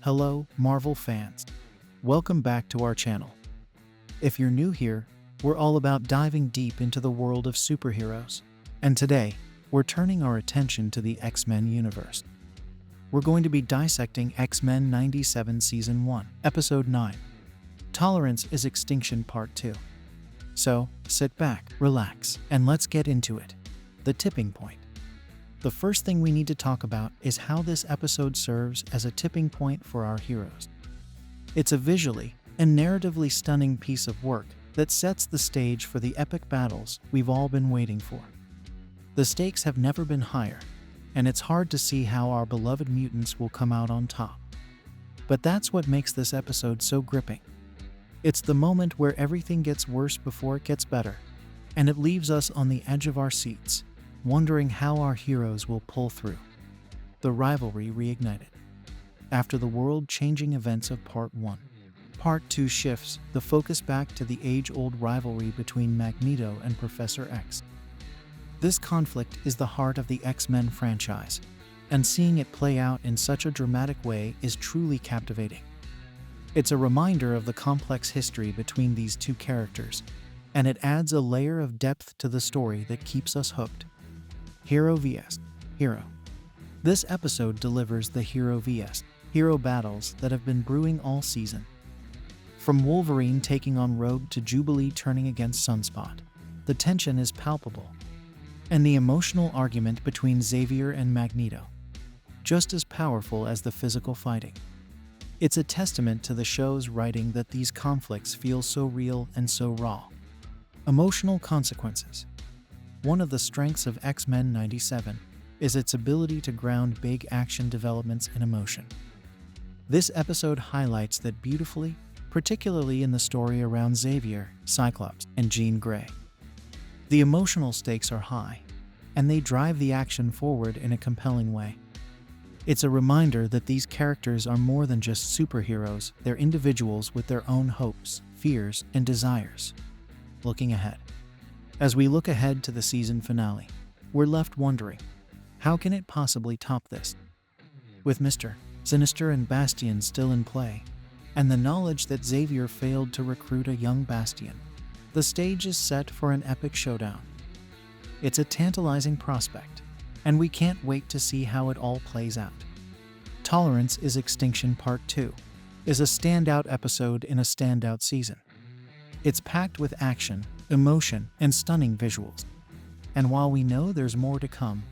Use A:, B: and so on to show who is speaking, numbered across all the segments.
A: Hello, Marvel fans. Welcome back to our channel. If you're new here, we're all about diving deep into the world of superheroes. And today, we're turning our attention to the X-Men universe. We're going to be dissecting X-Men 97 Season 1, Episode 9. Tolerance is Extinction Part 2. So, sit back, relax, and let's get into it. The tipping point. The first thing we need to talk about is how this episode serves as a tipping point for our heroes. It's a visually and narratively stunning piece of work that sets the stage for the epic battles we've all been waiting for. The stakes have never been higher, and it's hard to see how our beloved mutants will come out on top. But that's what makes this episode so gripping. It's the moment where everything gets worse before it gets better, and it leaves us on the edge of our seats, wondering how our heroes will pull through. The Rivalry reignited. After the world-changing events of Part 1, Part 2 shifts the focus back to the age-old rivalry between Magneto and Professor X. This conflict is the heart of the X-Men franchise, and seeing it play out in such a dramatic way is truly captivating. It's a reminder of the complex history between these two characters, and it adds a layer of depth to the story that keeps us hooked. Hero vs. Hero. This episode delivers the Hero vs. Hero battles that have been brewing all season. From Wolverine taking on Rogue to Jubilee turning against Sunspot, the tension is palpable. And the emotional argument between Xavier and Magneto, just as powerful as the physical fighting. It's a testament to the show's writing that these conflicts feel so real and so raw. Emotional consequences. One of the strengths of X-Men 97 is its ability to ground big action developments in emotion. This episode highlights that beautifully, particularly in the story around Xavier, Cyclops, and Jean Grey. The emotional stakes are high, and they drive the action forward in a compelling way. It's a reminder that these characters are more than just superheroes, they're individuals with their own hopes, fears, and desires. Looking ahead. As we look ahead to the season finale, we're left wondering, how can it possibly top this? With Mr. Sinister and Bastion still in play, and the knowledge that Xavier failed to recruit a young Bastion, the stage is set for an epic showdown. It's a tantalizing prospect, and we can't wait to see how it all plays out. Tolerance is Extinction Part 2 is a standout episode in a standout season. It's packed with action, emotion, and stunning visuals. And while we know there's more to come,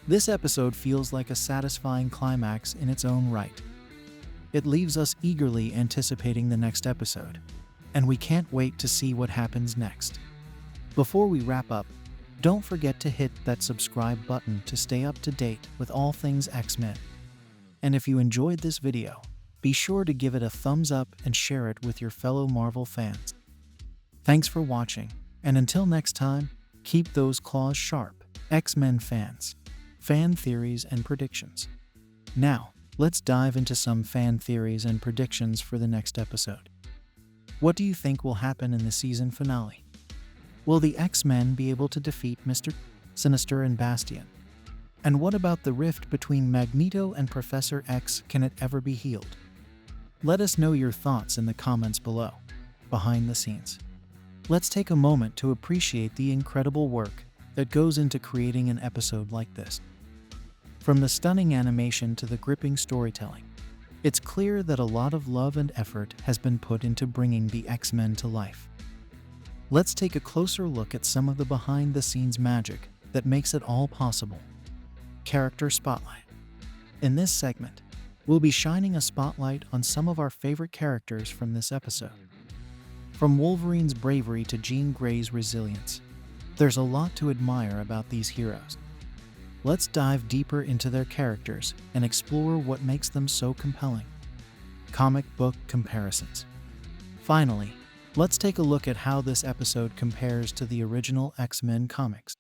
A: this episode feels like a satisfying climax in its own right. It leaves us eagerly anticipating the next episode, and we can't wait to see what happens next. Before we wrap up, don't forget to hit that subscribe button to stay up to date with all things X-Men. And if you enjoyed this video, be sure to give it a thumbs up and share it with your fellow Marvel fans. Thanks for watching, and until next time, keep those claws sharp, X-Men fans. Fan theories and predictions. Now, let's dive into some fan theories and predictions for the next episode. What do you think will happen in the season finale? Will the X-Men be able to defeat Mr. Sinister and Bastion? And what about the rift between Magneto and Professor X? Can it ever be healed? Let us know your thoughts in the comments below. Behind the scenes. Let's take a moment to appreciate the incredible work that goes into creating an episode like this. From the stunning animation to the gripping storytelling, it's clear that a lot of love and effort has been put into bringing the X-Men to life. Let's take a closer look at some of the behind-the-scenes magic that makes it all possible. Character Spotlight. In this segment, we'll be shining a spotlight on some of our favorite characters from this episode. From Wolverine's bravery to Jean Grey's resilience, there's a lot to admire about these heroes. Let's dive deeper into their characters and explore what makes them so compelling. Comic book comparisons. Finally, let's take a look at how this episode compares to the original X-Men comics.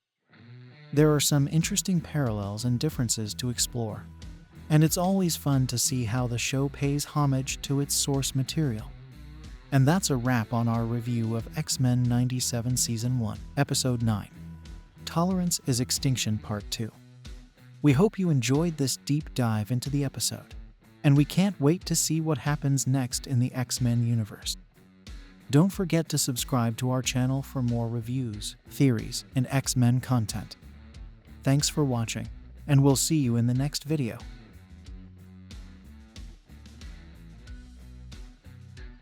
A: There are some interesting parallels and differences to explore, and it's always fun to see how the show pays homage to its source material. And that's a wrap on our review of X-Men 97 Season 1, Episode 9. Tolerance is Extinction Part 2. We hope you enjoyed this deep dive into the episode. and we can't wait to see what happens next in the X-Men universe. Don't forget to subscribe to our channel for more reviews, theories, and X-Men content. Thanks for watching, and we'll see you in the next video.